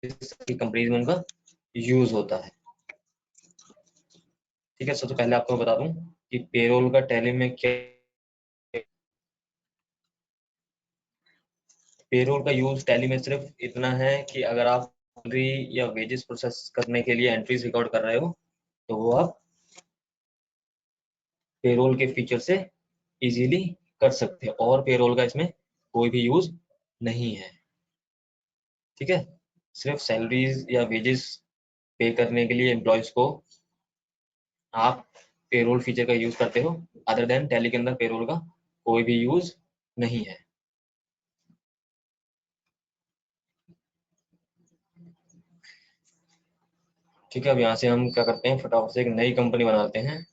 Companies में उनका use होता है। ठीक है, सबसे पहले आपको बता दूं कि पेरोल का टैली में क्या, पेरोल का यूज टैली में सिर्फ इतना है कि अगर आप सैलरी या वेजेस प्रोसेस करने के लिए एंट्रीज रिकॉर्ड कर रहे हो तो वो आप पेरोल के फीचर से इजीली कर सकते हैं, और पेरोल का इसमें कोई भी यूज नहीं है। ठीक है, सिर्फ सैलरीज या वेजेस पे करने के लिए एम्प्लॉयज को आप पेरोल फीचर का यूज करते हो, अदर देन टैली के अंदर पेरोल का कोई भी यूज नहीं है। ठीक है, अब यहाँ से हम क्या करते हैं, फटाफट से एक नई कंपनी बनाते हैं।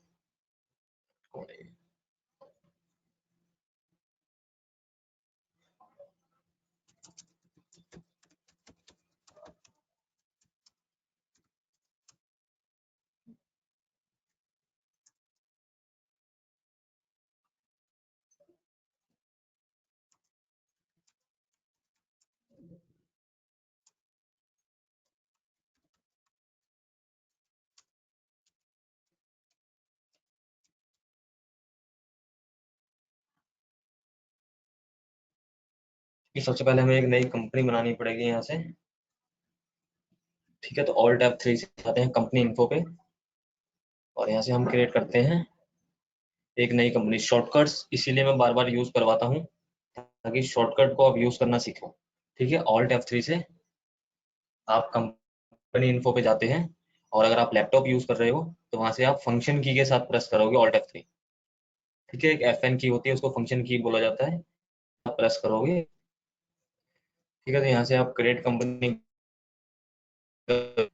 कि सबसे पहले हमें एक नई कंपनी बनानी पड़ेगी यहाँ से। ठीक है, तो ऑल्ट F3 से आते हैं कंपनी इन्फो पे, और यहाँ से हम क्रिएट करते हैं एक नई कंपनी। शॉर्टकट्स इसीलिए मैं बार बार यूज करवाता हूँ ताकि शॉर्टकट को आप यूज करना सीखो। ठीक है, ऑल्ट F3 से आप कंपनी इन्फो पे जाते हैं, और अगर आप लैपटॉप यूज कर रहे हो तो वहां से आप फंक्शन की के साथ प्रेस करोगे ऑल्ट F3। ठीक है, एक FN की होती है, उसको फंक्शन की बोला जाता है, आप प्रेस करोगे। ठीक है, तो यहाँ से आप क्रिएट कंपनी, ठीक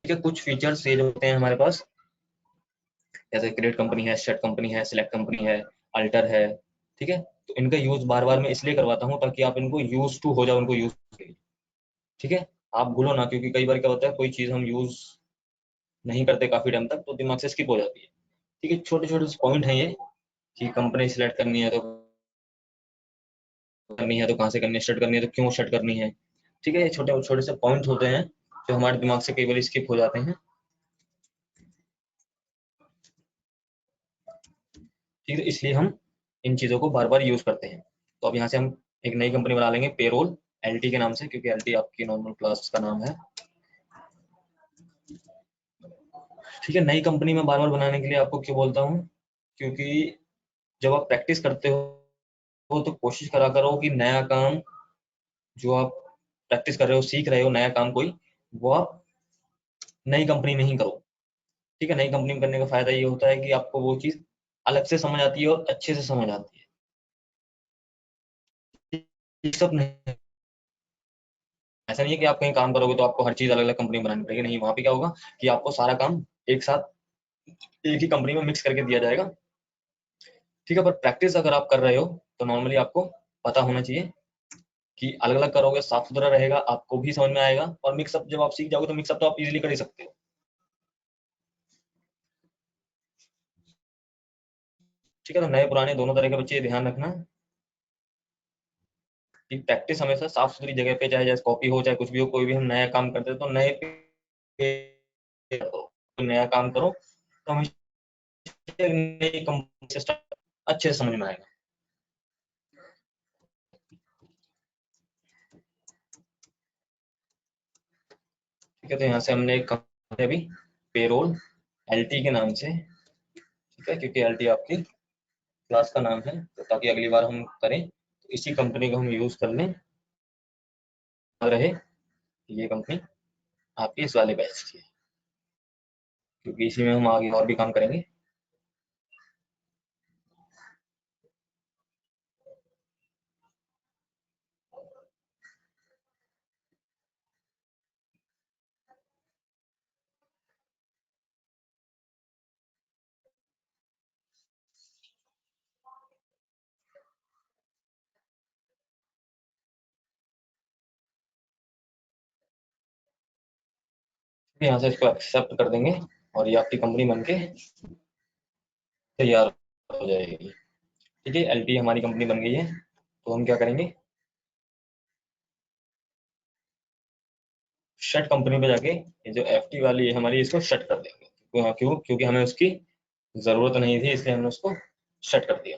है, कुछ फीचर्स ये जो होते हैं हमारे पास, जैसे क्रिएट कंपनी है, सेट कंपनी है, सिलेक्ट कंपनी है, अल्टर है। ठीक है, तो इनका यूज बार बार मैं इसलिए करवाता हूँ ताकि आप इनको यूज टू हो जाओ, उनको यूज। ठीक है, आप भूलो ना, क्योंकि कई बार क्या होता है कोई चीज हम यूज नहीं करते काफी टाइम तक तो दिमाग से स्किप हो जाती है। ठीक है, छोटे छोटे पॉइंट हैं ये, कि कंपनी सिलेक्ट करनी है तो कहाँ से करनी है, सेट करनी है तो क्यों सेट करनी है। ठीक है, ये छोटे छोटे से पॉइंट होते हैं जो हमारे दिमाग से कई बार स्किप हो जाते हैं। ठीक है, इसलिए हम इन चीजों को बार बार यूज करते हैं। तो अब यहाँ से हम एक नई कंपनी बना लेंगे पेरोल LT के नाम से, क्योंकि LT आपकी नॉर्मल क्लास का नाम है। ठीक है, नई कंपनी में बार बार बनाने के लिए आपको क्यों बोलता हूँ, क्योंकि जब आप प्रैक्टिस करते हो तो कोशिश करा करो कि नया काम जो आप प्रैक्टिस कर रहे हो, सीख रहे हो नया काम कोई, वो आप नई कंपनी में ही करो। ठीक है, नई कंपनी में करने का फायदा ये होता है कि आपको वो चीज अलग से समझ आती है और अच्छे से समझ आती है। ये सब नहीं, ऐसा नहीं है कि आप कहीं काम करोगे तो आपको हर चीज अलग अलग कंपनी बनानी पड़ेगी, नहीं, वहां पे क्या होगा कि आपको सारा काम एक साथ एक ही कंपनी में मिक्स करके दिया जाएगा। ठीक है, पर प्रैक्टिस अगर आप कर रहे हो तो नॉर्मली आपको पता होना चाहिए कि अलग अलग करोगे साफ सुथरा रहेगा, आपको भी समझ में आएगा, और मिक्सअप जब आप सीख जाओगे तो मिक्सअप तो आप इजीली कर ही सकते हो। ठीक है, तो नए पुराने दोनों तरह के बच्चे ध्यान रखना कि प्रैक्टिस हमेशा साफ सुथरी जगह पे, चाहे जैसे कॉपी हो चाहे कुछ भी हो, कोई भी हम नया काम करते हैं तो नए पे करो, कोई नया काम करो तो हमेशा नई कंपनी से अच्छे से समझ में आएगा। ठीक है, तो यहाँ से हमने एक कंपनी अभी पेरोल LT के नाम से, ठीक है, क्योंकि LT आपकी क्लास का नाम है, तो ताकि अगली बार हम करें तो इसी कंपनी को हम यूज कर लें, रहे ये कंपनी आपकी इस वाले बैच की है, क्योंकि इसी में हम आगे और भी काम करेंगे। यहाँ से इसको एक्सेप्ट कर देंगे और ये आपकी कंपनी बनके तैयार हो जाएगी। ठीक है, LT हमारी कंपनी बन गई है, तो हम क्या करेंगे, शट कंपनी पे जाके ये जो FT वाली है हमारी, इसको शट कर देंगे। क्यों? क्योंकि हमें उसकी जरूरत नहीं थी, इसलिए हमने उसको शट कर दिया।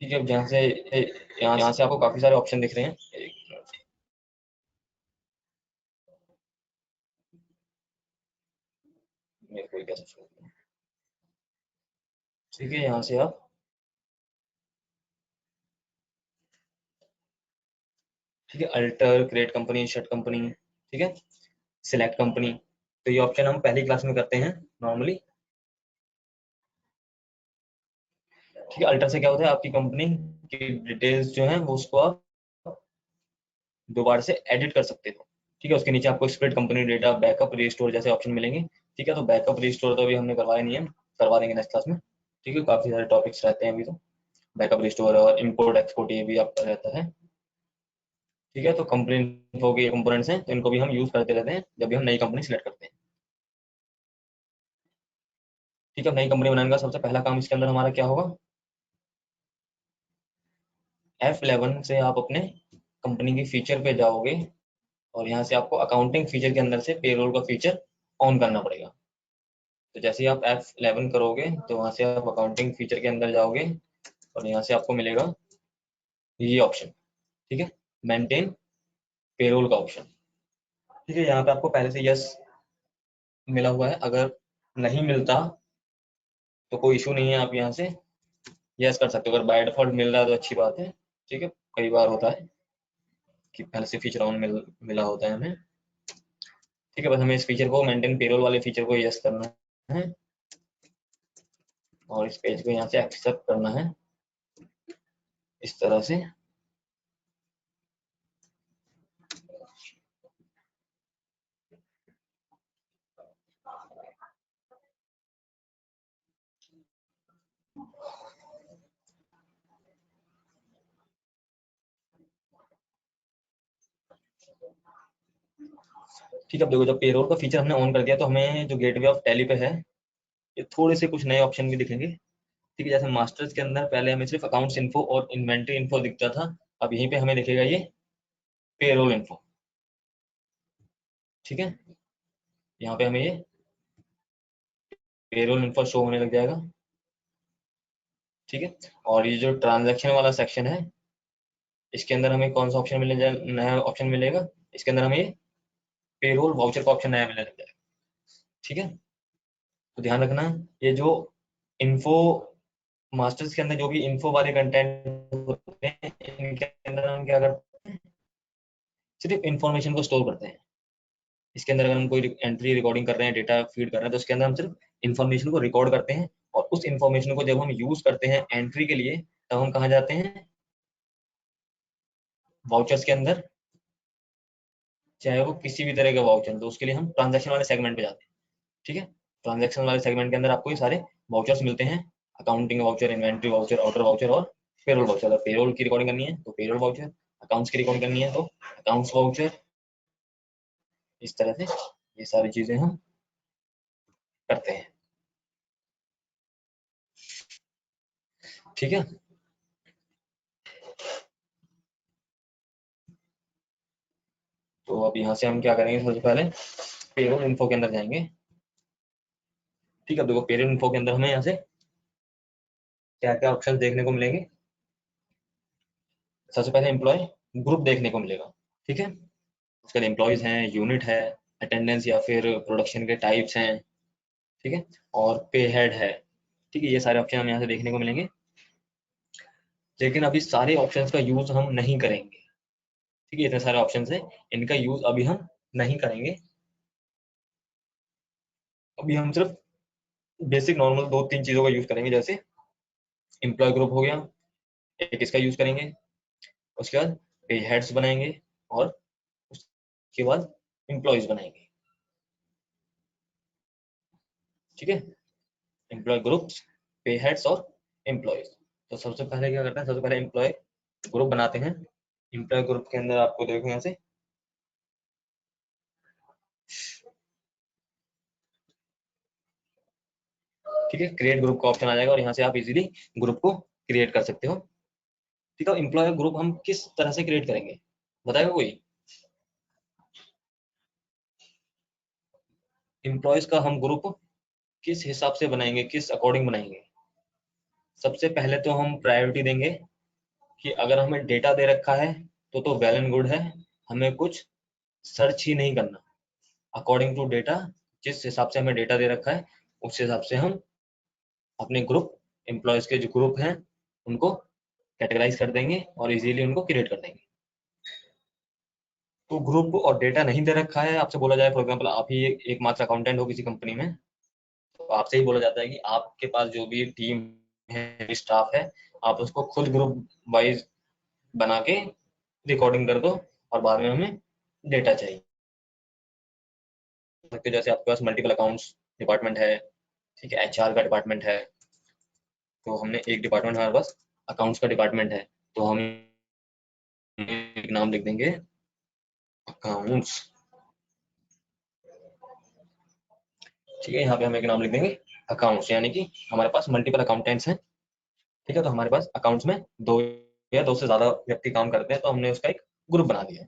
ठीक है, अब यहाँ से आपको काफी सारे ऑप्शन दिख रहे हैं। एक मिनट, मेरे को कैसे show करूं? ठीक है, यहाँ से आप, ठीक है, alter, create company, shut company, ठीक है, सिलेक्ट कंपनी, तो ये ऑप्शन हम पहली क्लास में करते हैं नॉर्मली। ठीक है, अल्टर से क्या होता है, आपकी कंपनी की डिटेल्स जो है वो उसको आप दोबारा से एडिट कर सकते हो। ठीक है, उसके नीचे आपको split company data, backup, restore जैसे ऑप्शन मिलेंगे। ठीक है, तो बैकअप रिस्टोर तो अभी हमने करवाया नहीं है, करवा देंगे नेक्स्ट क्लास में। ठीक है, काफी सारे टॉपिक्स रहते हैं अभी तो, बैकअप रिस्टोर और इम्पोर्ट एक्सपोर्ट ये भी आपका रहता है। ठीक है, तो कंपनी इन्फो के कंपोनेंट्स हैं, तो इनको भी हम यूज करते रहते हैं जब भी हम नई कंपनी सिलेक्ट करते हैं। ठीक है, नई कंपनी बनाने का सबसे पहला काम इसके अंदर हमारा क्या होगा, F11 से आप अपने कंपनी की फीचर पे जाओगे और यहाँ से आपको अकाउंटिंग फीचर के अंदर से पेरोल का फीचर ऑन करना पड़ेगा। तो जैसे ही आप F11 करोगे तो वहां से आप अकाउंटिंग फीचर के अंदर जाओगे और यहाँ से आपको मिलेगा ये ऑप्शन। ठीक है, मेंटेन पेरोल का ऑप्शन। ठीक है, यहाँ पे आपको पहले से यस मिला हुआ है, अगर नहीं मिलता तो कोई इशू नहीं है, आप यहाँ से यस कर सकते हो। अगर बाय डिफॉल्ट मिल रहा है तो अच्छी बात है। ठीक है, कई बार होता है कि पहले से फीचर ऑन मिला होता है हमें। ठीक है, बस हमें इस फीचर को, मेंटेन पेरोल वाले फीचर को यस करना है और इस पेज को यहाँ से एक्सेप्ट करना है इस तरह से। ठीक है, अब देखो, जब पेरोल का फीचर हमने ऑन कर दिया तो हमें जो गेटवे ऑफ टैली पे है, ये थोड़े से कुछ नए ऑप्शन भी दिखेंगे। ठीक है, जैसे मास्टर्स के अंदर पहले हमें सिर्फ अकाउंट्स इन्फो और इन्वेंट्री इन्फो दिखता था, अब यहीं पे हमें दिखेगा ये पेरोल इन्फो। ठीक है, यहाँ पे हमें ये पेरोल इन्फो शो होने लग जाएगा। ठीक है, और ये जो ट्रांजैक्शन वाला सेक्शन है, इसके अंदर हमें कौन सा ऑप्शन मिले जाए, नया ऑप्शन मिलेगा, इसके अंदर हमें ये पेरोल वाउचर का ऑप्शन नया मिलने लग जाएगा। ठीक है, तो ध्यान रखना, ये जो इन्फो, मास्टर्स के अंदर जो भी इन्फो वाले कंटेंट होते हैं, इनके अंदर हम क्या करते हैं, सिर्फ इन्फॉर्मेशन को स्टोर करते हैं। इसके अंदर अगर हम कोई एंट्री रिकॉर्डिंग कर रहे हैं, डेटा फीड कर रहे हैं, तो उसके अंदर हम सिर्फ इन्फॉर्मेशन को रिकॉर्ड करते हैं और उस इन्फॉर्मेशन को जब हम यूज करते हैं एंट्री के लिए, तब हम कहाँ जाते हैं, वाउचर्स के अंदर। चाहे वो किसी भी तरह का वाउचर, तो उसके लिए हम ट्रांजैक्शन वाले सेगमेंट पे जाते हैं। ठीक है, ट्रांजैक्शन वाले सेगमेंट के अंदर आपको ये सारे वाउचर्स मिलते हैं, accounting voucher, inventory voucher, outer voucher और पेरोल वाउचर। अगर पेरोल की रिकॉर्डिंग करनी है तो पेरोल वाउचर, अकाउंट्स की रिकॉर्डिंग करनी है तो अकाउंट्स वाउचर। इस तरह से ये सारी चीजें हम करते हैं। ठीक है, तो अब यहाँ से हम क्या करेंगे, सबसे पहले पेरोल इन्फो के अंदर जाएंगे। ठीक है, अब देखो, पेरोल इन्फो के अंदर हमें यहाँ से क्या क्या ऑप्शन देखने को मिलेंगे। सबसे पहले एम्प्लॉय ग्रुप देखने को मिलेगा। ठीक है, उसके बाद एम्प्लॉयज हैं, यूनिट है, अटेंडेंस या फिर प्रोडक्शन के टाइप्स हैं। ठीक है, और पे हेड है। ठीक है, ये सारे ऑप्शन हमें यहाँ से देखने को मिलेंगे, लेकिन अभी सारे ऑप्शंस का यूज हम नहीं करेंगे। ठीक है, इतने सारे ऑप्शंस हैं, इनका यूज अभी हम नहीं करेंगे। अभी हम सिर्फ बेसिक नॉर्मल दो तीन चीजों का यूज करेंगे, जैसे एम्प्लॉय ग्रुप हो गया, एक इसका यूज करेंगे, उसके बाद पे हेड्स बनाएंगे और उसके बाद एम्प्लॉयज बनाएंगे। ठीक है, एम्प्लॉय ग्रुप्स, पे हेड्स और एम्प्लॉयज। तो सबसे पहले क्या करते हैं, सबसे पहले एम्प्लॉय ग्रुप बनाते हैं। एम्प्लॉय ग्रुप के अंदर आपको देखो यहाँ से ठीक है, क्रिएट ग्रुप का ऑप्शन आ जाएगा और यहाँ से आप इजीली ग्रुप को क्रिएट कर सकते हो। ठीक है, एम्प्लॉय ग्रुप हम किस तरह से क्रिएट करेंगे, बताएगा कोई? एम्प्लॉयज का हम ग्रुप किस हिसाब से बनाएंगे, किस अकॉर्डिंग बनाएंगे? सबसे पहले तो हम प्रायोरिटी देंगे कि अगर हमें डेटा दे रखा है तो वेल एंड गुड है, हमें कुछ सर्च ही नहीं करना। अकॉर्डिंग टू डेटा, जिस हिसाब से हमें डेटा दे रखा है उस हिसाब से हम अपने ग्रुप, एम्प्लॉयज के जो ग्रुप हैं उनको कैटेगराइज कर देंगे और इजीली उनको क्रिएट कर देंगे। तो ग्रुप और डेटा नहीं दे रखा है, आपसे बोला जाए फॉर एग्जांपल आप ही एकमात्र अकाउंटेंट हो किसी कंपनी में, तो आपसे ही बोला जाता है कि आपके पास जो भी टीम है, स्टाफ है, आप उसको खुद ग्रुप वाइज बना के रिकॉर्डिंग कर दो और बाद में हमें डेटा चाहिए। जैसे आपके पास मल्टीपल अकाउंट्स डिपार्टमेंट है, ठीक है, एचआर का डिपार्टमेंट है, तो हमने एक डिपार्टमेंट हमारे पास अकाउंट्स का डिपार्टमेंट है, तो हम एक नाम लिख देंगे अकाउंट्स। ठीक है, यहाँ पे हम एक नाम लिख देंगे अकाउंट्स, यानी कि हमारे पास मल्टीपल अकाउंटेंट्स हैं। ठीक है, तो हमारे पास अकाउंट्स में दो या दो से ज्यादा व्यक्ति काम करते हैं, तो हमने उसका एक ग्रुप बना दिया।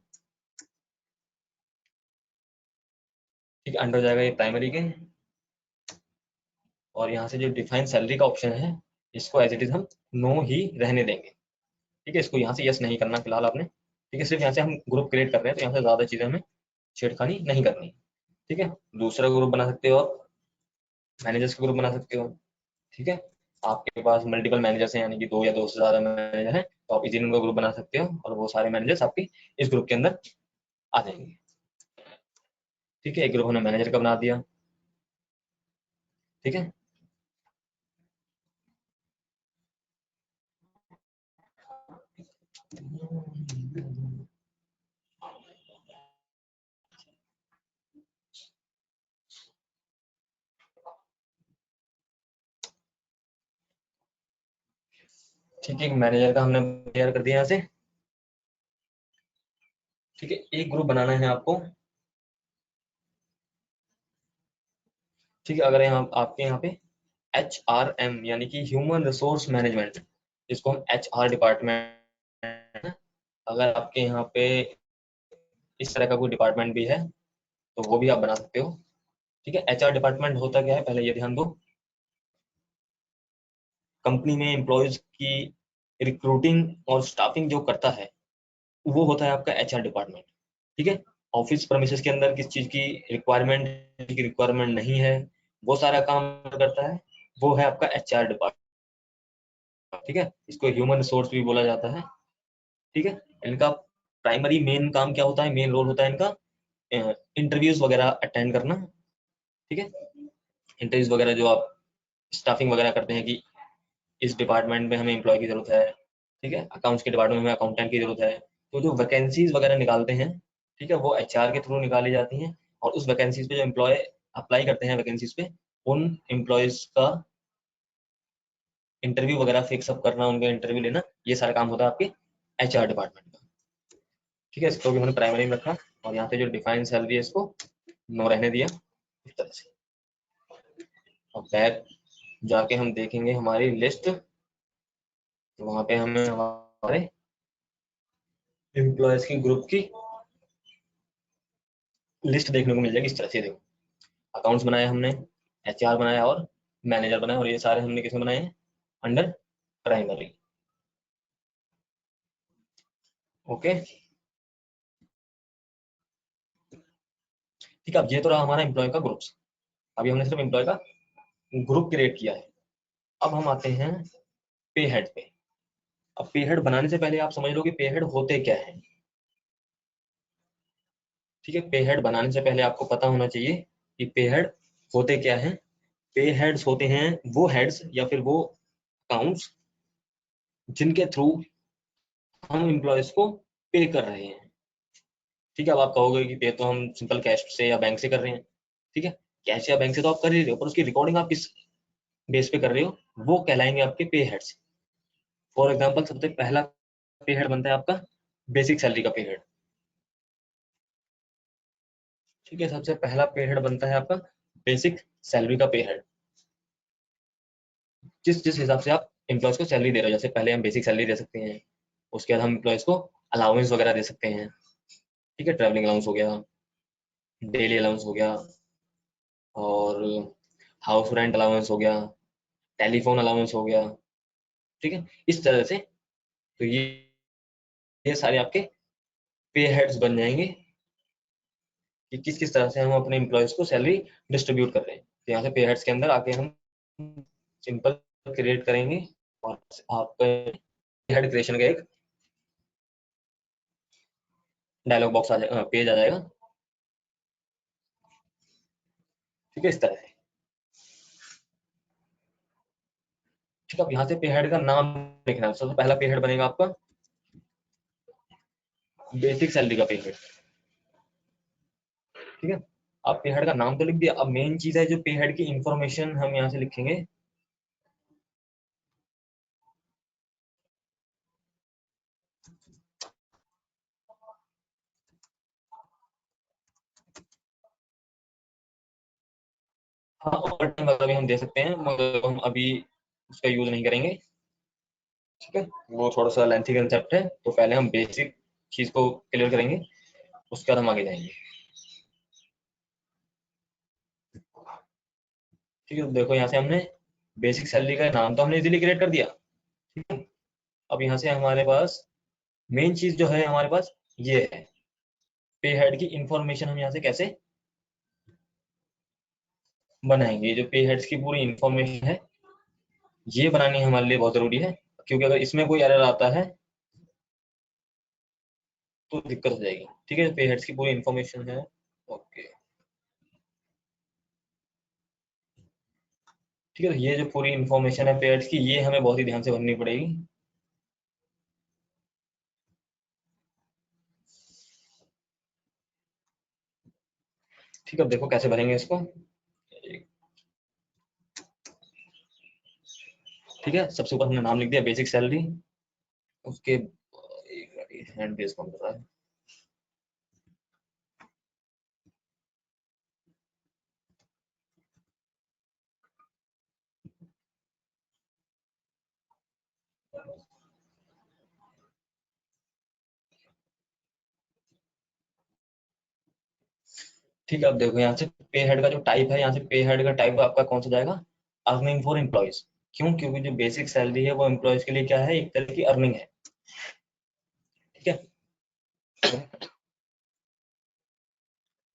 ठीक है, अंडर जाएगा ये प्राइमरी के, और यहाँ से जो डिफाइन सैलरी का ऑप्शन है इसको एज इट इज हम नो ही रहने देंगे। ठीक है, इसको यहाँ से यस नहीं करना फिलहाल आपने। ठीक है, सिर्फ यहाँ से हम ग्रुप क्रिएट कर रहे हैं तो यहाँ से ज्यादा चीजें हमें छेड़खानी नहीं करनी। ठीक है, दूसरा ग्रुप बना सकते हो आप, मैनेजर्स का ग्रुप बना सकते हो। ठीक है, आपके पास मल्टीपल मैनेजर्स हैं, यानी कि दो या दो से ज्यादा मैनेजर हैं, तो आप इजीली उनका ग्रुप बना सकते हो और वो सारे मैनेजर्स आपके इस ग्रुप के अंदर आ जाएंगे। ठीक है, एक ग्रुप हमने मैनेजर का बना दिया। ठीक है, ठीक है, मैनेजर का हमने तैयार कर दिया यहाँ से। ठीक है, एक ग्रुप बनाना है आपको। ठीक है, अगर यहाँ आपके यहाँ पे HRM यानी कि ह्यूमन रिसोर्स मैनेजमेंट, जिसको हम HR डिपार्टमेंट, अगर आपके यहाँ पे इस तरह का कोई डिपार्टमेंट भी है तो वो भी आप बना सकते हो। ठीक है, HR डिपार्टमेंट होता क्या है, पहले ये ध्यान दो। कंपनी में एम्प्लॉयज की रिक्रूटिंग और स्टाफिंग जो करता है वो होता है आपका HR डिपार्टमेंट। ठीक है, ऑफिस प्रेमिसेस के अंदर किस चीज की रिक्वायरमेंट नहीं है, वो सारा काम करता है, वो है आपका HR डिपार्टमेंट। ठीक है, इसको ह्यूमन रिसोर्स भी बोला जाता है। ठीक है, इनका प्राइमरी मेन काम क्या होता है, मेन रोल होता है इनका इंटरव्यूज वगैरह अटेंड करना। ठीक है, इंटरव्यूज वगैरह जो आप स्टाफिंग वगैरह करते हैं कि इस डिपार्टमेंट में हमें एम्प्लॉय की जरूरत है, ठीक है, अकाउंट्स के डिपार्टमेंट में हमें अकाउंटेंट की जरूरत है, तो जो वैकेंसीज वगैरह निकालते हैं, ठीक है, वो HR के थ्रू निकाली जाती हैं, और उस वैकेंसीज पे जो एम्प्लॉय अप्लाई करते हैं वैकेंसीज पे, उन एम्प्लॉयज का इंटरव्यू वगैरह फिक्स अप करना, उनका इंटरव्यू लेना, ये सारा काम होता है आपके HR डिपार्टमेंट का। ठीक है, इसको भी हमने प्राइमरी में रखा और यहाँ पे जो डिफाइन सैलरी है इसको नो रहने दिया इस तरह से। अब बैक जाके हम देखेंगे हमारी लिस्ट, तो वहां पे हमें हमारे एम्प्लॉयज की ग्रुप की लिस्ट देखने को मिल जाएगी इस तरह से। देखो, अकाउंट्स बनाया हमने, HR बनाया और मैनेजर बनाया, और ये सारे हमने किसमें बनाए हैं, अंडर प्राइमरी। ओके, ठीक है, अब ये तो रहा हमारा एम्प्लॉय का ग्रुप्स। अभी हमने सिर्फ एम्प्लॉय का ग्रुप क्रिएट किया है। अब हम आते हैं पे हेड पे। अब पे हेड बनाने से पहले आप समझ लो कि पे हेड होते क्या है। ठीक है, पे हेड बनाने से पहले आपको पता होना चाहिए कि पे हेड होते क्या हैं। पे हेड्स होते हैं वो हेड्स या फिर वो अकाउंट्स जिनके थ्रू हम एम्प्लॉयज को पे कर रहे हैं। ठीक है, अब आप कहोगे कि पे तो हम सिंपल कैश से या बैंक से कर रहे हैं। ठीक है, कैश या बैंक से तो आप कर ही रहे हो, पर उसकी रिकॉर्डिंग आप किस बेस पे कर रहे हो, वो कहलाएंगे आपके पे हेड्स। फॉर एग्जाम्पल सबसे पहला पे हेड बनता है आपका बेसिक सैलरी का पे हेड। ठीक है, सबसे पहला पे हेड बनता है आपका बेसिक सैलरी का पे हेड। जिस जिस हिसाब से आप एम्प्लॉयज को सैलरी दे रहे हो, जैसे पहले हम बेसिक सैलरी दे सकते हैं, उसके बाद हम एम्प्लॉयज को अलाउंस वगैरह दे सकते हैं। ठीक है, ट्रैवलिंग अलाउंस हो गया, डेली अलाउंस हो गया, और हाउस रेंट अलाउंस हो गया, टेलीफोन अलाउंस हो गया। ठीक है, इस तरह से तो ये सारे आपके पे हेड्स बन जाएंगे कि किस किस तरह से हम अपने एम्प्लॉयज को सैलरी डिस्ट्रीब्यूट कर रहे हैं। तो यहाँ से पे हेड्स के अंदर आके हम सिंपल क्रिएट करेंगे और आपका हेड क्रिएशन का एक डायलॉग बॉक्स आ जाएगा, पेज आ जाएगा। ठीक है, इस तरह से। ठीक है, अब यहाँ से पे हेड का नाम लिखना है। सबसे पहला पे हेड बनेगा आपका बेसिक सैलरी का पे हेड। ठीक है, आप पे हेड का नाम तो लिख दिया, अब मेन चीज है जो पे हेड की इंफॉर्मेशन हम यहाँ से लिखेंगे। हाँ, ओवर टाइम वगैरह भी हम दे सकते हैं, मगर हम अभी उसका यूज नहीं करेंगे। ठीक है, वो थोड़ा सा लेंथी कंसेप्ट है, तो पहले हम बेसिक चीज को क्लियर करेंगे, उसके बाद हम आगे जाएंगे। ठीक है, तो देखो यहाँ से हमने बेसिक सैलरी का नाम तो हमने इजीली क्रिएट कर दिया। ठीक है, अब यहाँ से हमारे पास मेन चीज जो है हमारे पास ये है, पे हेड की इंफॉर्मेशन हम यहाँ से कैसे बनाएंगे। जो पे हेड्स की पूरी इंफॉर्मेशन है, ये बनानी हमारे लिए बहुत जरूरी है, क्योंकि अगर इसमें कोई एरर आता है तो दिक्कत हो जाएगी। ठीक है, पे हेड्स की पूरी इंफॉर्मेशन है। ओके, ठीक है, तो ये जो पूरी इंफॉर्मेशन है पे हेड्स की, ये हमें बहुत ही ध्यान से भरनी पड़ेगी। ठीक है, अब देखो कैसे भरेंगे इसको। ठीक है, सबसे ऊपर हमने नाम लिख दिया बेसिक सैलरी। उसके एक हैंड बेस कौन कर रहा है। ठीक है, अब देखो यहाँ से पे हेड का जो टाइप है, यहाँ से पे हेड का टाइप आपका कौन सा जाएगा, अर्निंग फॉर एम्प्लॉयज। क्यों? क्योंकि जो बेसिक सैलरी है वो एम्प्लॉयज के लिए क्या है, एक तरह की अर्निंग है। ठीक है,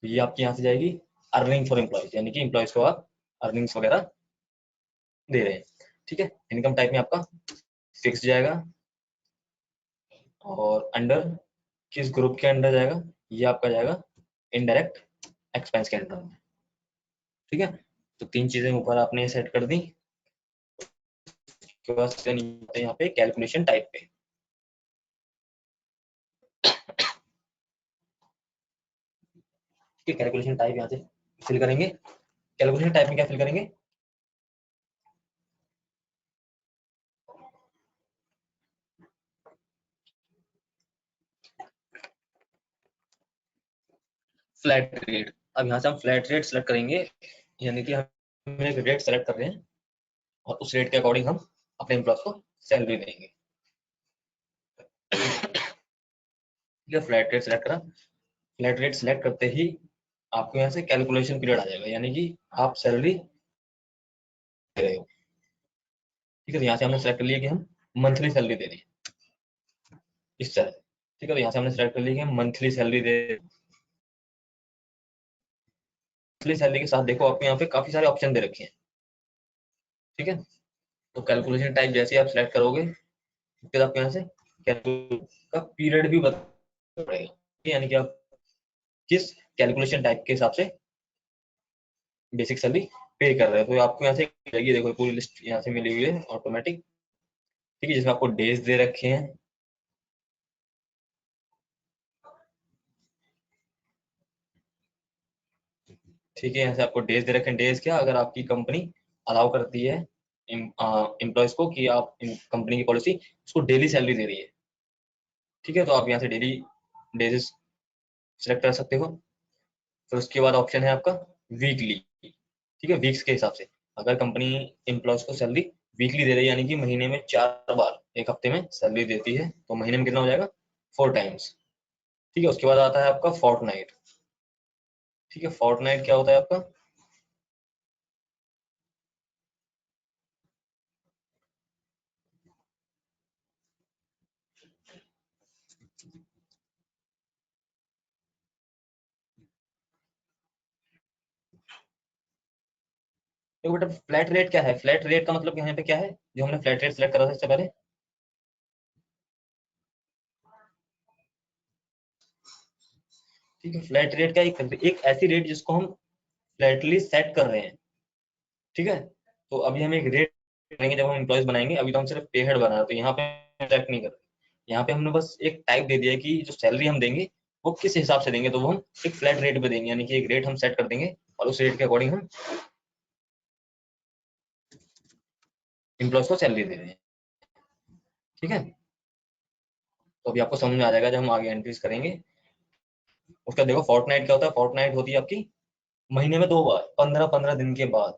तो ये आपकी यहाँ से जाएगी अर्निंग फॉर एम्प्लॉयज, यानी कि एम्प्लॉयज को आप अर्निंग्स वगैरह दे रहे हैं। ठीक है, इनकम टाइप में आपका फिक्स जाएगा, और अंडर किस ग्रुप के अंडर जाएगा, ये आपका जाएगा इनडायरेक्ट एक्सपेंस के अंडर में। ठीक है, तो तीन चीजें ऊपर आपने सेट कर दी। उसके बाद यहाँ पे कैलकुलेशन टाइप पे। ठीक है, कैलकुलेशन टाइप यहाँ से फिल करेंगे। कैलकुलेशन टाइप में क्या फिल करेंगे, फ्लैट रेट। अब यहाँ से हम फ्लैट रेट सेलेक्ट करेंगे, यानी कि हम एक रेट सेलेक्ट कर रहे हैं और उस रेट के अकॉर्डिंग हम अपने एम्प्लॉयज को सैलरी देंगे। ठीक है, फ्लैट रेट सेलेक्ट करा। फ्लैट रेट सेलेक्ट करते ही आपको यहाँ से कैलकुलेशन पीरियड आ जाएगा, यानी कि आप सैलरी दे रहे हो। ठीक है, तो यहाँ से हमने सेलेक्ट कर लिया कि हम मंथली सैलरी दे रही है, इस तरह से। ठीक है, तो यहाँ से हमने सेलेक्ट कर लिया कि हम मंथली सैलरी दे। मंथली सैलरी के साथ देखो आपको यहाँ पे काफी सारे ऑप्शन दे रखे हैं। ठीक है, तो कैलकुलेशन टाइप जैसे ही आप सेलेक्ट करोगे, फिर आपको यहाँ से कैलकुलेशन का पीरियड भी बताना पड़ेगा, यानी कि आप किस कैलकुलेशन टाइप के हिसाब से बेसिक सैलरी पे कर रहे हैं। तो आपको यहाँ से ये देखो पूरी लिस्ट यहाँ से मिली हुई है ऑटोमेटिक। ठीक है, जिसमें आपको डेज दे रखे हैं। ठीक है, यहाँ से आपको डेज दे रखे हैं। डेज क्या, अगर आपकी कंपनी अलाउ करती है एम्प्लॉयज को कि आप कंपनी की पॉलिसी उसको डेली सैलरी दे रही है। ठीक है, तो आप यहाँ से डेली डेज सिलेक्ट कर सकते हो। फिर उसके बाद ऑप्शन है आपका वीकली। ठीक है, वीक्स के हिसाब से अगर कंपनी एम्प्लॉयज को सैलरी वीकली दे रही है, यानी कि महीने में 4 बार एक हफ्ते में सैलरी देती है, तो महीने में कितना हो जाएगा 4 टाइम्स। ठीक है, उसके बाद आता है आपका फोर्टनाइट। ठीक है, फोर्टनाइट क्या होता है आपका? देखो बेटा, फ्लैट रेट क्या है? फ्लैट रेट का मतलब यहाँ पे क्या है, जो हमने फ्लैट रेट सेलेक्ट करा था इससे पहले? ठीक है, फ्लैट रेट का एक ऐसी रेट जिसको हम फ्लैटली सेट कर रहे हैं। ठीक है, तो अभी हम एक रेट करेंगे जब हम एम्प्लॉयज बनाएंगे। अभी तो हम सिर्फ पे हेड बना रहे हैं, तो यहाँ पे सेलेक्ट नहीं कर रहे। यहाँ पे हमने बस एक टाइप दे दिया है कि जो सैलरी हम देंगे वो किस हिसाब से देंगे, तो वो हम एक फ्लैट रेट पे देंगे, यानी कि एक रेट हम सेट कर देंगे और उस रेट के अकॉर्डिंग हम एम्प्लॉयज को सैलरी दे रहे हैं। ठीक है, तो अभी आपको समझ में आ जाएगा जब हम आगे एंट्रीज करेंगे। उसका देखो, फोर्टनाइट क्या होता है? फोर्टनाइट होती है आपकी महीने में 2 बार, 15-15 दिन के बाद।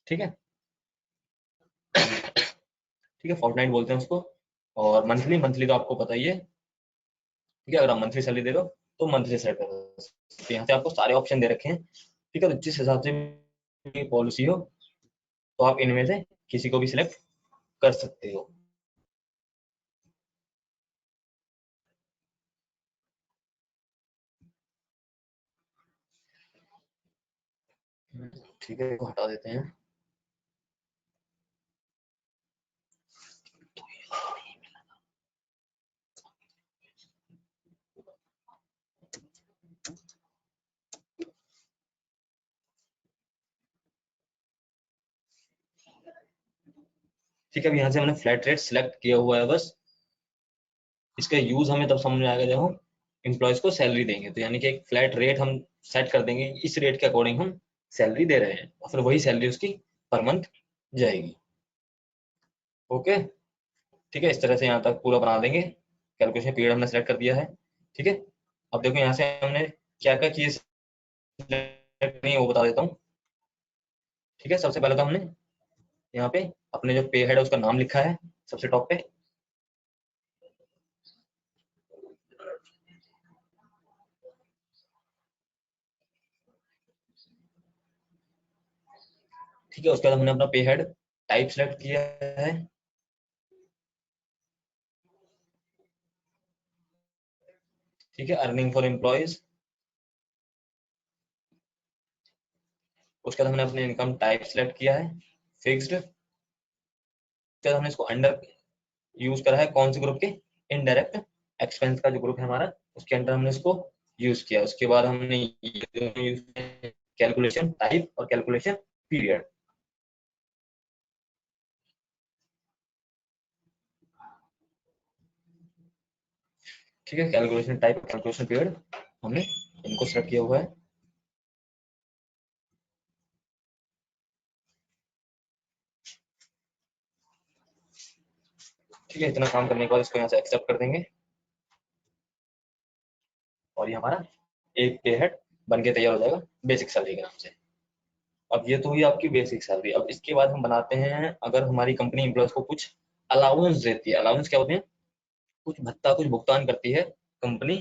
ठीक है, ठीक है, फोर्टनाइट बोलते हैं उसको। और मंथली, मंथली तो आपको पता ही है। ठीक है, अगर आप मंथली सैलरी दे रहे हो तो मंथली सेट कर दो। तो यहाँ से आपको सारे ऑप्शन दे रखे हैं। ठीक है, तो जिस हिसाब से पॉलिसी हो तो आप इनमें से किसी को भी सिलेक्ट कर सकते हो। ठीक है, इसको हटा देते हैं। ठीक है, अब यहाँ से हमने फ्लैट रेट सिलेक्ट किया हुआ है बस। इसका यूज हमें तब समझ में आएगा जब हम एम्प्लॉयज को सैलरी देंगे, तो यानी कि एक फ्लैट रेट हम सेट कर देंगे, इस रेट के अकॉर्डिंग हम सैलरी दे रहे हैं और फिर वही सैलरी उसकी पर मंथ जाएगी। ओके, ठीक है, इस तरह से यहाँ तक पूरा बना देंगे। कैलकुलेशन पीरियड हमने सेलेक्ट कर दिया है। ठीक है, अब देखो यहाँ से हमने क्या क्या चीज सेलेक्ट नहीं है वो बता देता हूँ। ठीक है, सबसे पहले तो हमने यहाँ पे अपने जो पे हेड है उसका नाम लिखा है सबसे टॉप पे। ठीक है, उसके बाद हमने अपना पे हेड टाइप सेलेक्ट किया है। ठीक है, अर्निंग फॉर एम्प्लॉयज। उसके बाद हमने अपने इनकम टाइप सेलेक्ट किया है फिक्स्ड। उसके बाद हमने इसको अंडर यूज करा है कौन से ग्रुप के? इनडायरेक्ट एक्सपेंस का जो ग्रुप है हमारा, उसके अंदर हमने इसको यूज किया। उसके बाद हमने यूज कैलकुलेशन टाइप और कैलकुलेशन पीरियड। ठीक है, कैलकुलेशन टाइप कैलकुलेशन पीरियड हमने इनको सेलेक्ट किया हुआ है। ठीक है, इतना काम करने के बाद इसको यहाँ से एक्सेप्ट कर देंगे और ये हमारा एक पे हेड बन के तैयार हो जाएगा बेसिक सैलरी के नाम से। अब ये तो हुई आपकी बेसिक सैलरी। अब इसके बाद हम बनाते हैं, अगर हमारी कंपनी एम्प्लॉयज को कुछ अलाउंस देती है। अलाउंस क्या होते हैं? कुछ भत्ता, कुछ भुगतान करती है कंपनी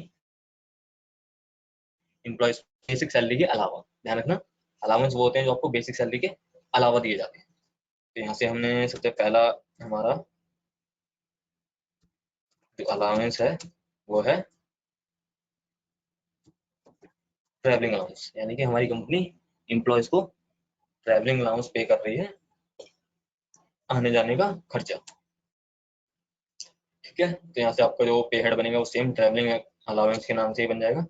एम्प्लॉयज बेसिक सैलरी के अलावा। ध्यान रखना, अलाउंस वो होते हैं जो आपको बेसिक सैलरी के अलावा दिए जाते हैं। तो यहाँ से हमने सबसे पहला हमारा जो अलाउंस है वो है ट्रैवलिंग अलाउंस, यानी कि हमारी कंपनी एम्प्लॉयज को ट्रैवलिंग अलाउंस पे कर रही है, आने जाने का खर्चा। ठीक है, तो यहाँ से आपका जो पे हेड बनेगा वो सेम ट्रैवलिंग अलाउंस के नाम से ही बन जाएगा।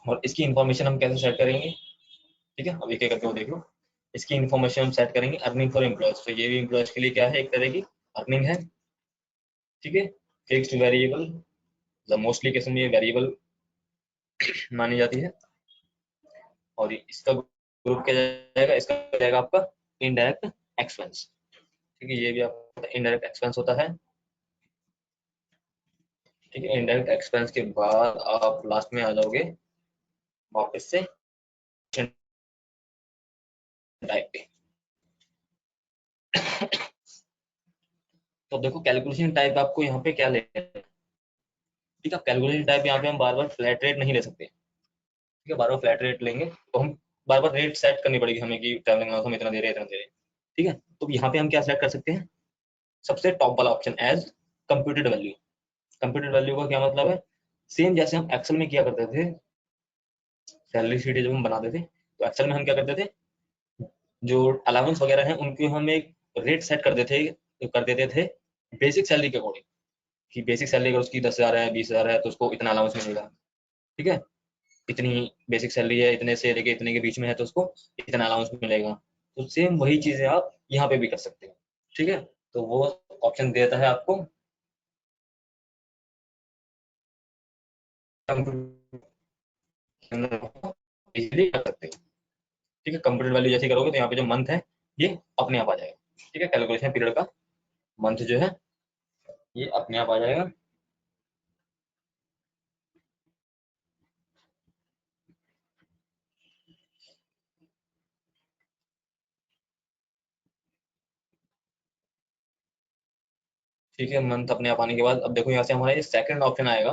और इसकी इन्फॉर्मेशन हम कैसे सेट करेंगे? ठीक है, अब एक एक करके वो देख लो। इसकी इन्फॉर्मेशन हम सेट करेंगे अर्निंग फॉर एम्प्लॉयज। तो ये भी एम्प्लॉयज के लिए क्या है, एक तरह की अर्निंग है। ठीक है, फिक्स्ड वेरिएबल, मतलब मोस्टली केस में ये वेरिएबल मानी जाती है। और इसका ग्रुप क्या जाएगा? इसका जाएगा आपका इनडायरेक्ट एक्सपेंस। ठीक है, ये भी आपका इनडायरेक्ट एक्सपेंस होता है। ठीक है, इनडायरेक्ट एक्सपेंस के बाद आप लास्ट में आ जाओगे वापस से टाइप पे। तो देखो कैलकुलेशन टाइप आपको यहाँ पे क्या लेना है। ठीक है, कैलकुलेशन टाइप यहाँ पे हम बार बार फ्लैट रेट नहीं ले सकते। ठीक है, बार बार फ्लैट रेट लेंगे तो हम बार बार रेट सेट करनी पड़ेगी हमें कि ट्रैवलिंग हम इतना दे रहे हैं इतना दे रहे हैं। ठीक है, तो यहाँ पे हम क्या सेलेक्ट कर सकते हैं, सबसे टॉप वाला option as computed value. Computed value का क्या मतलब है, सेम जैसे हम एक्सेल में किया करते थे, सैलरी शीट जब हम बनाते थे तो एक्सेल में हम क्या करते थे, जो अलाउंस वगैरह है उनके हम एक रेट सेट कर देते थे बेसिक सैलरी के अकॉर्डिंग, कि बेसिक सैलरी अगर उसकी 10,000 है 20,000 है तो उसको इतना अलाउंस मिलेगा। ठीक है, इतनी बेसिक सैलरी है, इतने से लेके इतने के बीच में है तो उसको इतना अलाउंस मिलेगा। तो सेम वही चीजें आप यहाँ पे भी कर सकते हो। ठीक है, तो वो ऑप्शन देता है आपको इजीली कर सकते हो। ठीक है, कंप्यूटर वैल्यू जैसे करोगे तो यहाँ पे जो मंथ है ये अपने आप आ जाएगा। ठीक है, कैलकुलेशन पीरियड का मंथ जो है ये अपने आप आ जाएगा। ठीक है, मंथ अपने आप आने के बाद अब देखो यहाँ से हमारा ये सेकंड ऑप्शन आएगा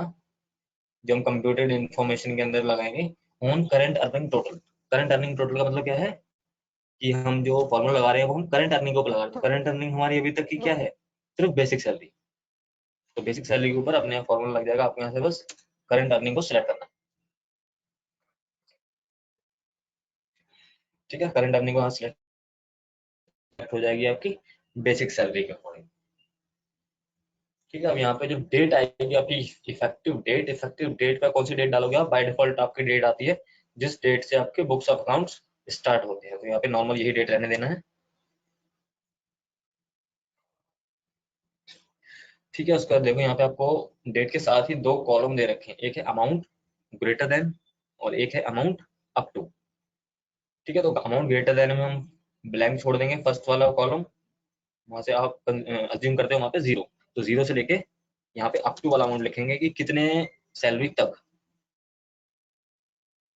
जो हम कंप्यूटेड इन्फॉर्मेशन के अंदर लगाएंगे, on current earning total. Current earning total का मतलब क्या है कि हम जो फॉर्मूला लगा रहे हैं वो हम करंट अर्निंग को लगा रहे हैं। तो करंट अर्निंग हमारी अभी तक की क्या है, सिर्फ बेसिक सैलरी। तो बेसिक सैलरी के ऊपर अपने फॉर्मूला लग जाएगा, आपको यहाँ से बस करंट अर्निंग को सिलेक्ट करना। ठीक है, करंट अर्निंग को यहाँ सिलेक्ट हो जाएगी आपकी बेसिक सैलरी के अकॉर्डिंग। ठीक है, अब यहाँ पे जो डेट आएगी आपकी इफेक्टिव डेट, इफेक्टिव डेट का कौन सी डेट डालोगे आप, बाय डिफॉल्ट आपकी डेट आती है जिस डेट से आपके बुक्स ऑफ अकाउंट्स स्टार्ट होते हैं। तो यहाँ पे नॉर्मल यही डेट रहने देना है। ठीक है, उसका देखो यहाँ पे आपको डेट के साथ ही दो कॉलम दे रखे हैं, एक है अमाउंट ग्रेटर देन और एक है अमाउंट अप टू। ठीक है, तो अमाउंट ग्रेटर देन में हम ब्लैंक छोड़ देंगे फर्स्ट वाला कॉलम, वहां से आप अज्यूम करते हो वहां पे जीरो, तो जीरो से लेके यहाँ पे अप टू वाला अमाउंट लिखेंगे कि कितने सैलरी तक।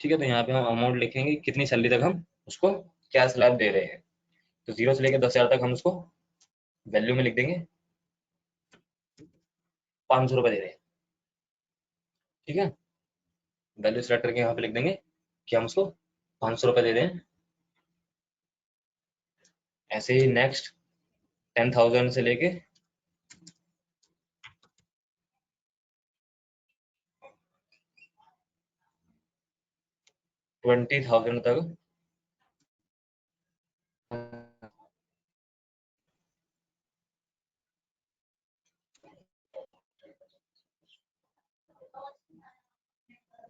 ठीक है, तो यहाँ पे हम अमाउंट लिखेंगे कितनी सैलरी तक हम उसको क्या स्लैब दे रहे हैं। तो 0 से लेकर 10,000 तक हम उसको वैल्यू में लिख देंगे 500 रुपये दे रहे हैं। ठीक है, वैल्यू सेलेक्ट करके यहाँ पे लिख देंगे कि हम उसको 500 रुपये दे रहे हैं। ऐसे ही नेक्स्ट 10,000 से लेके 20,000 तक।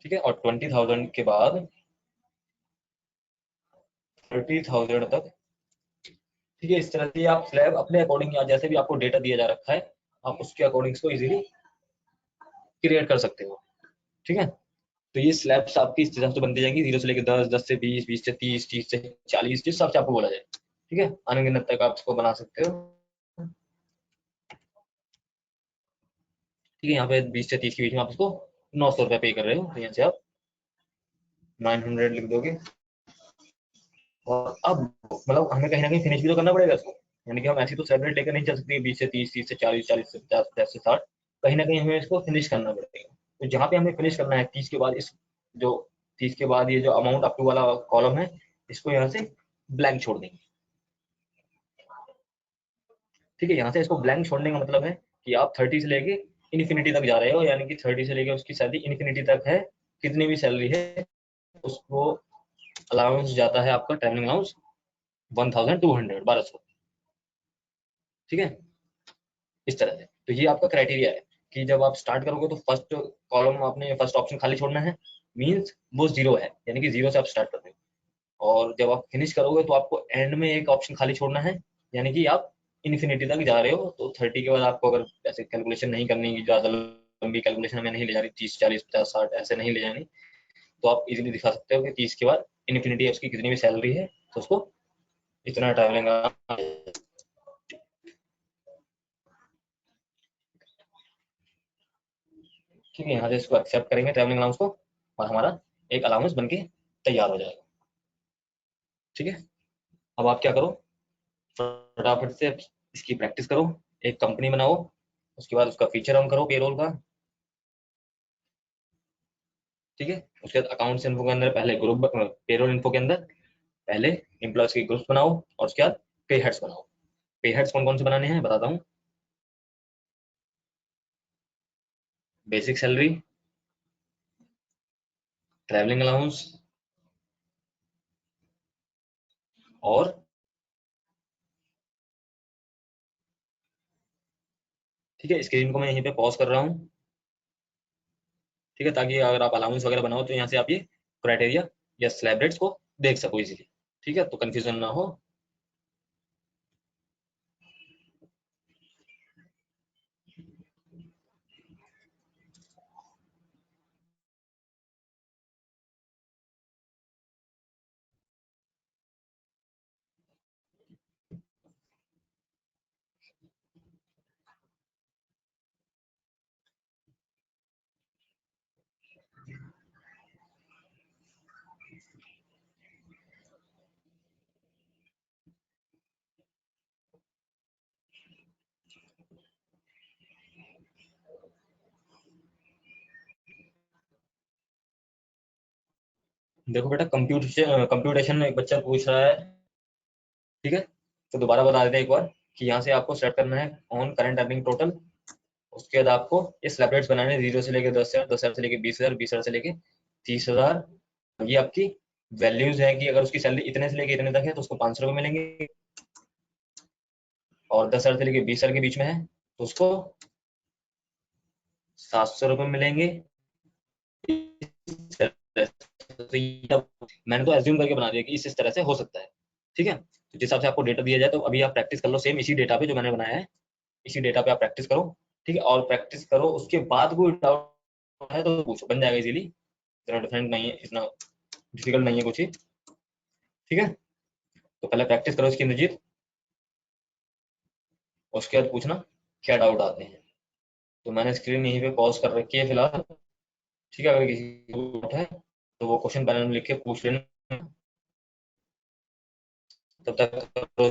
ठीक है, और 20,000 के बाद 30,000 तक। ठीक है, इस तरह से आप स्लैब अपने अकॉर्डिंग या जैसे भी आपको डेटा दिया जा रखा है आप उसके अकॉर्डिंग इसको इजीली क्रिएट कर सकते हो। ठीक है, तो ये स्लैब्स आपकी इस हिसाब से बनती जाएंगी, 0 से लेकर 10, 10 से 20, 20 से 30, 30 से 40, जिस हिसाब से आपको बोला जाए। ठीक है, अनगिनत तक आप इसको बना सकते हो। ठीक है, यहाँ पे 20 से 30 के बीच में आप इसको 900 रुपये पे कर रहे हो, तो यहाँ से आप 900 लिख दोगे। और अब मतलब हमें कहीं ना कहीं फिनिश भी तो करना पड़ेगा इसको, यानी कि हम ऐसी तो सैलरी लेकर नहीं चल सकते 20 से 30, 30 से 40, 40 से 50, 50 से 60। कहीं ना कहीं हमें इसको फिनिश करना पड़ेगा। तो जहाँ पे हमें फिनिश करना है 30 के बाद इस जो 30 के बाद ये जो अमाउंट अप टू वाला कॉलम है इसको यहाँ से ब्लैंक छोड़ देंगे। ठीक है, यहाँ से इसको ब्लैंक छोड़ने का मतलब है कि आप 30 से लेके इन्फिनिटी तक जा रहे हो, यानी कि 30 से लेके उसकी सैलरी इन्फिनिटी तक है, कितनी भी सैलरी है उसको अलाउंस जाता है आपका ट्रैवलिंग अलाउंस 1200, 1200। ठीक है, इस तरह से तो ये आपका क्राइटेरिया है कि जब आप स्टार्ट करोगे तो फर्स्ट कॉलम आपने फर्स्ट ऑप्शन खाली छोड़ना है, मींस वो जीरो है, यानी कि जीरो से आप स्टार्ट कर रहे हो। और जब आप फिनिश करोगे तो आपको एंड में एक ऑप्शन खाली छोड़ना है, यानी कि आप इन्फिनिटी तक जा रहे हो। तो 30 के बाद आपको अगर ऐसे कैलकुलेशन नहीं करनी, ज़्यादा लंबी कैलकुलेशन हमें नहीं ले जानी, 30, 40, 50, 60 ऐसे नहीं ले जानी, तो आप इजीली दिखा सकते हो कि 30 के बाद इन्फिनिटी उसकी कितनी भी सैलरी है तो उसको इतना ट्रैवलिंग, ठीक है। यहाँ से इसको एक्सेप्ट करेंगे ट्रैवलिंग अलाउंस को, और हमारा एक अलाउंस बन के तैयार हो जाएगा। ठीक है, अब आप क्या करो, फटाफट से इसकी प्रैक्टिस करो, एक कंपनी बनाओ, उसके बाद उसका फीचर ऑन करो पेरोल का। ठीक है, उसके बाद अकाउंट्स इन्फो के अंदर पहले ग्रुप, पेरोल इन्फो के अंदर पहले एम्प्लॉयज के ग्रुप्स बनाओ, और उसके बाद पे हेड्स बनाओ। पे हेड्स कौन कौन से बनाने हैं बताता हूँ। बेसिक सैलरी, ट्रैवलिंग अलाउंस, और ठीक है, स्क्रीन को मैं यहीं पे पॉज कर रहा हूँ। ठीक है, ताकि अगर आप अलाउंस वगैरह बनाओ तो यहाँ से आप ये क्राइटेरिया या स्लैब रेट्स को देख सको इजीली। ठीक है, तो कंफ्यूजन ना हो। देखो बेटा, कंप्यूटेशन एक बच्चा पूछ रहा है। ठीक है, तो दोबारा बता देते हैं एक बार कि यहाँ से आपको सेट करना है ऑन करंट अर्निंग टोटल। उसके बाद आपको ये स्लैब रेट्स बनाने हैं, 0 से लेके 10,000, 10,000 से लेके 20,000, 20,000 से लेके 30,000। ये आपकी वैल्यूज है कि अगर उसकी सैलरी इतने से लेके इतने तक है तो उसको 500 रुपये मिलेंगे, और 10,000 से लेके 20,000 के बीच में है तो उसको 700 रुपये मिलेंगे। तो मैंने तो एज्यूम करके बना दिया कि इस तरह से हो सकता है। ठीक है, तो जिस हिसाब से आपको डेटा दिया जाए तो अभी आप प्रैक्टिस कर लो सेम इसी डेटा पे जो मैंने बनाया है, इसी डेटा पे आप प्रैक्टिस करो। ठीक है, और प्रैक्टिस करो, उसके बाद कोई डाउट है तो पूछो, बन जाएगा इजीली, इतना डिफरेंट नहीं है, इतना डिफिकल्ट नहीं है कुछ ही। ठीक है, तो पहले प्रैक्टिस करो इसकी इंद्रजीत, उसके बाद पूछना क्या डाउट आते हैं। तो मैंने स्क्रीन यहीं पे पॉज कर रखी है फिलहाल। ठीक है, अगर किसी को डाउट है तो वो क्वेश्चन पैनल में लिख के पूछ लेना। तब तक करो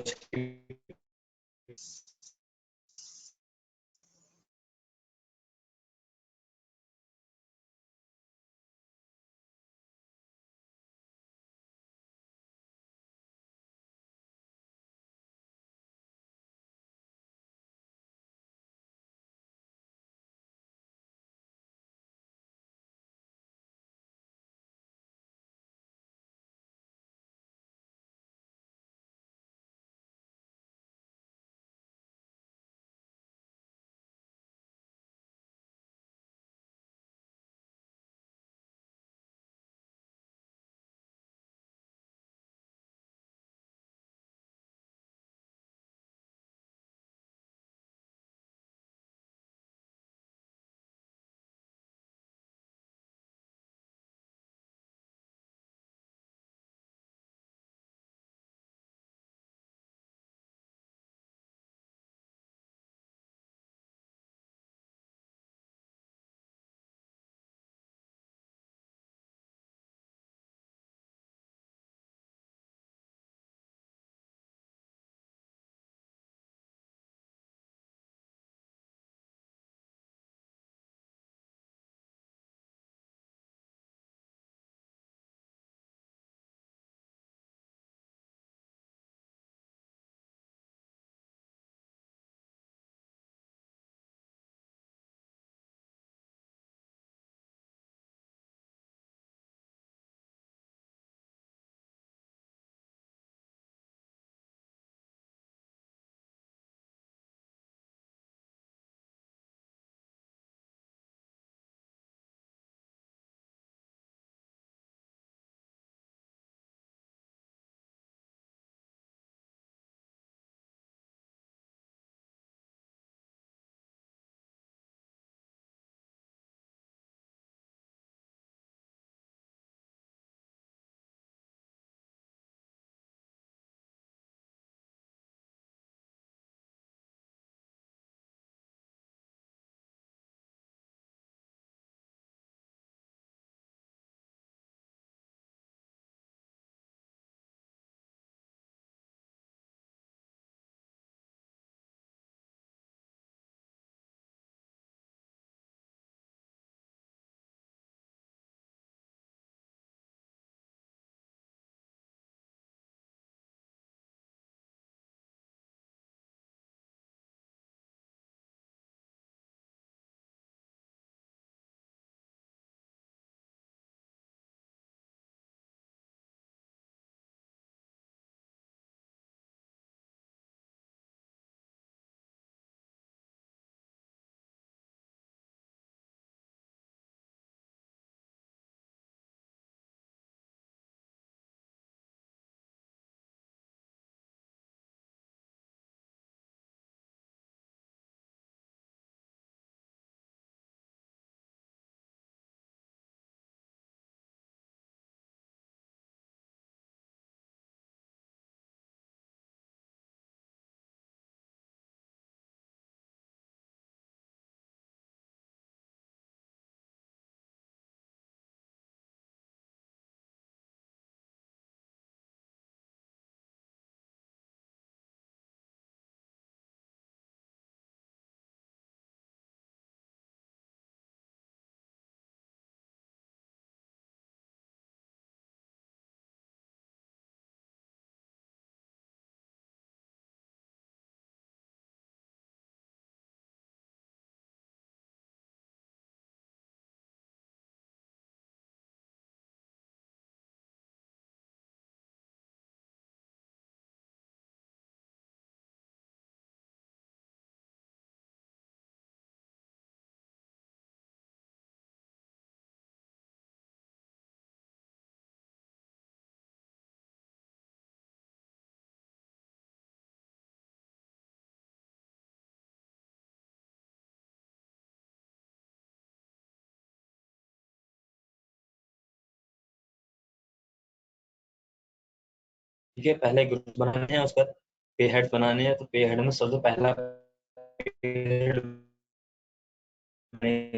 ठीक है, पहले ग्रुप बनाने हैं, उसके बाद पे हेड बनाने हैं। तो पे हेड में सबसे पहला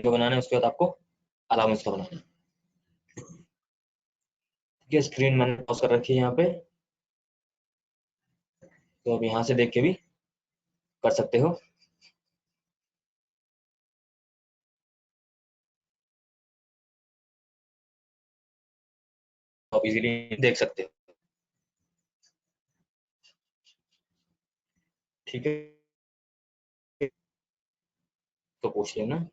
बनाना है, उसके बाद आपको अलाउंस का बनाना है। ठीक है, स्क्रीन मैंने पॉज कर रखी है यहाँ पे, तो अब यहाँ से देख के भी कर सकते हो। आप इजीली देख सकते हो। ठीक है, तो पूछ लेना।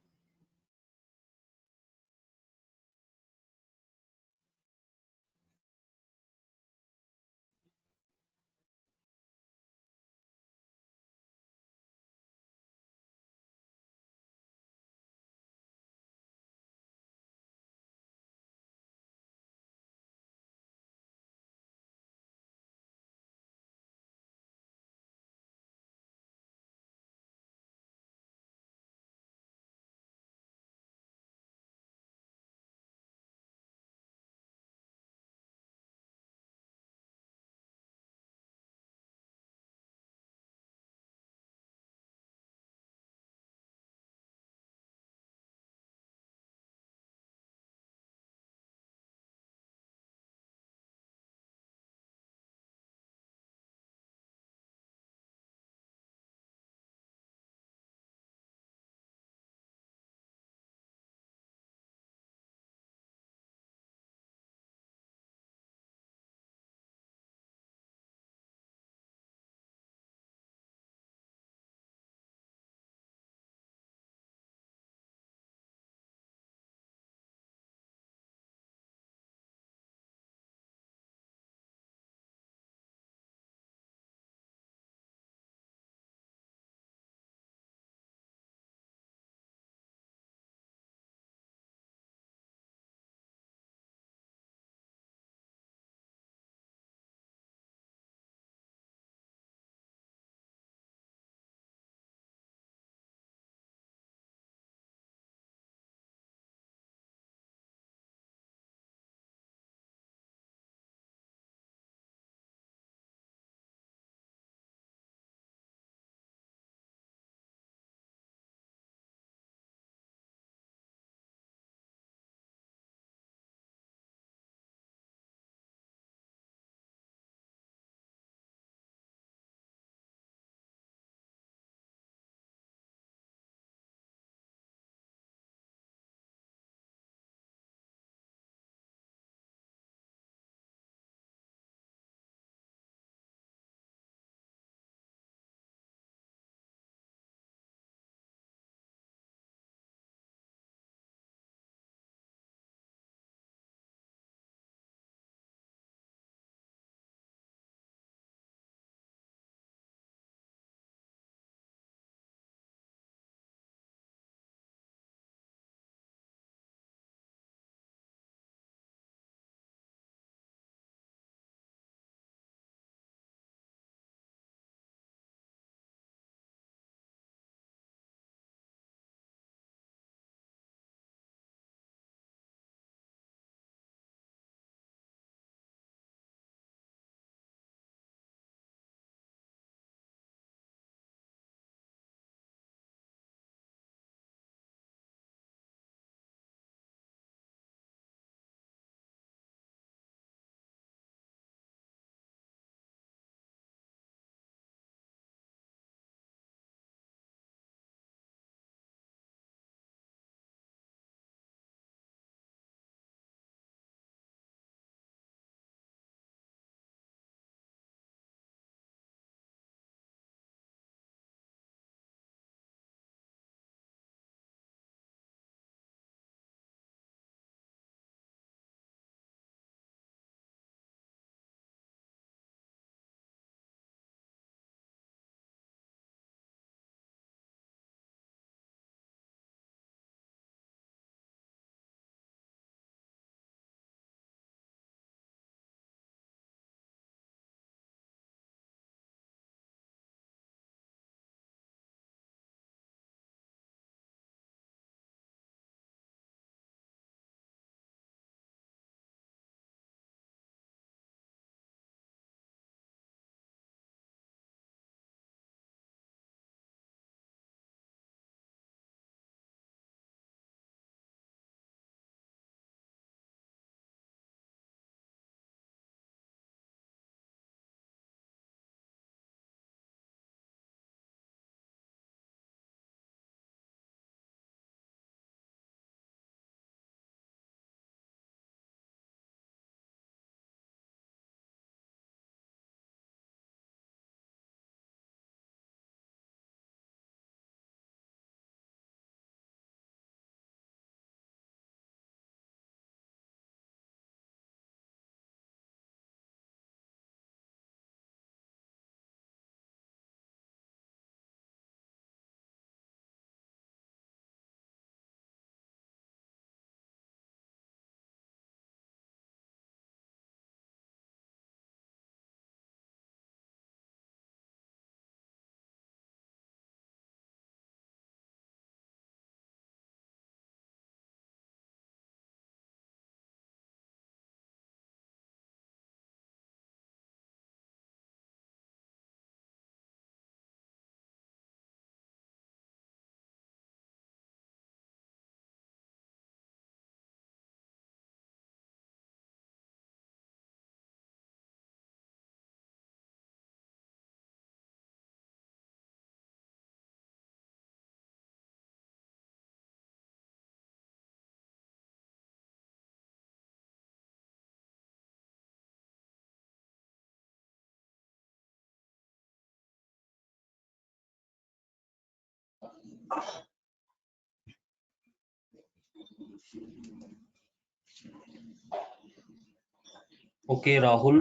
ओके राहुल,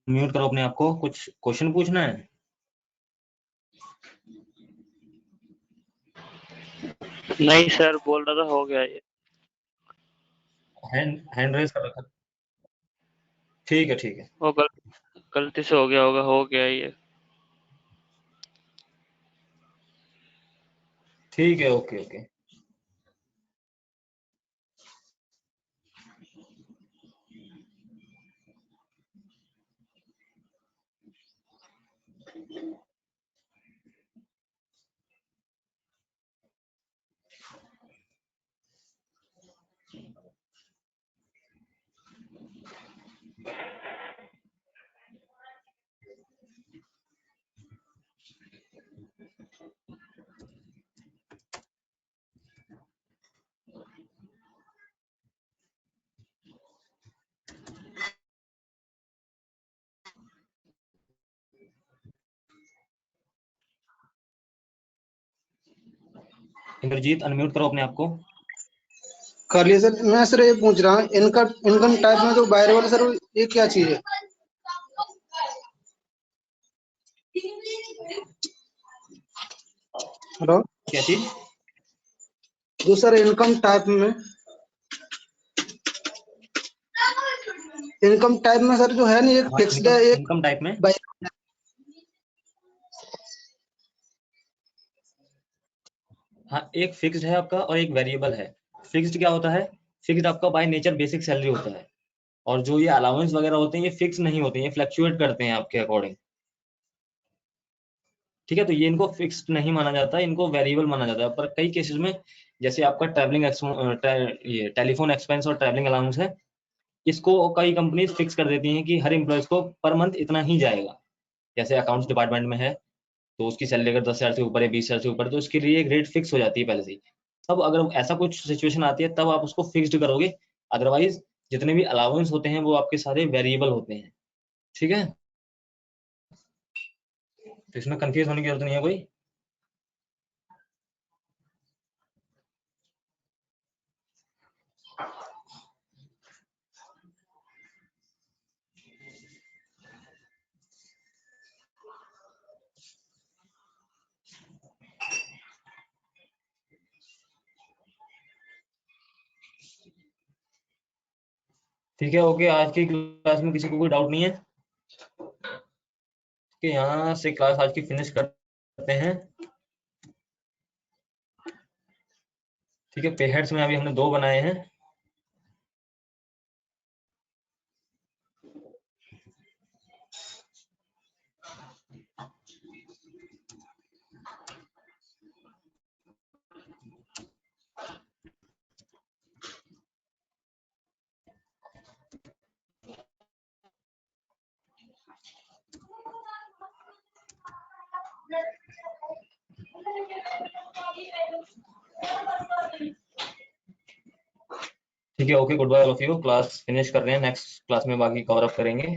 म्यूट करो अपने आप को, कुछ क्वेश्चन पूछना है। नहीं सर, बोल रहा था हो गया ये। हैंड रेज कर रखा। ठीक है ठीक है। वो गलती से हो गया होगा, हो गया ये। ठीक है, ओके ओके। इंद्रजीत अनम्यूट करो अपने आप को। कर लिया सर। मैं सर ये पूछ रहा हूँ, इनकम टाइप में जो बाहर वाला सर, ये क्या चीज है? हेलो, क्या चीज? जो सर इनकम टाइप में सर जो है ना, एक फिक्स्ड है, एक इनकम टाइप में हाँ, एक फिक्स्ड है आपका और एक वेरिएबल है। फिक्स्ड क्या होता है? फिक्स्ड आपका बाय नेचर बेसिक सैलरी होता है, और जो ये अलाउंस वगैरह होते हैं ये फिक्स नहीं होते हैं, ये फ्लक्चुएट करते हैं आपके अकॉर्डिंग। ठीक है, तो ये इनको फिक्स्ड नहीं माना जाता, इनको वेरिएबल माना जाता है। पर कई केसेस में, जैसे आपका ये टेलीफोन एक्सपेंस और ट्रैवलिंग अलाउंस है, इसको कई कंपनीज फिक्स कर देती हैं कि हर एम्प्लॉयज को पर मंथ इतना ही जाएगा। जैसे अकाउंट्स डिपार्टमेंट में है, तो उसकी सैलरी अगर 10,000 से ऊपर है, 20,000 से ऊपर है, तो उसके लिए एक रेट फिक्स हो जाती है पहले से ही। तब अगर ऐसा कुछ सिचुएशन आती है तब आप उसको फिक्स्ड करोगे, अदरवाइज जितने भी अलाउंस होते हैं वो आपके सारे वेरिएबल होते हैं। ठीक है, तो इसमें कंफ्यूज होने की जरूरत नहीं है कोई। ठीक है, ओके। आज की क्लास में किसी को कोई डाउट नहीं है कि यहाँ से क्लास आज की फिनिश करते हैं। ठीक है, पे हेड्स में अभी हमने 2 बनाए हैं। ठीक है, okay, good bye all of you. Class finish कर रहे हैं, नेक्स्ट क्लास में बाकी कवर अप करेंगे।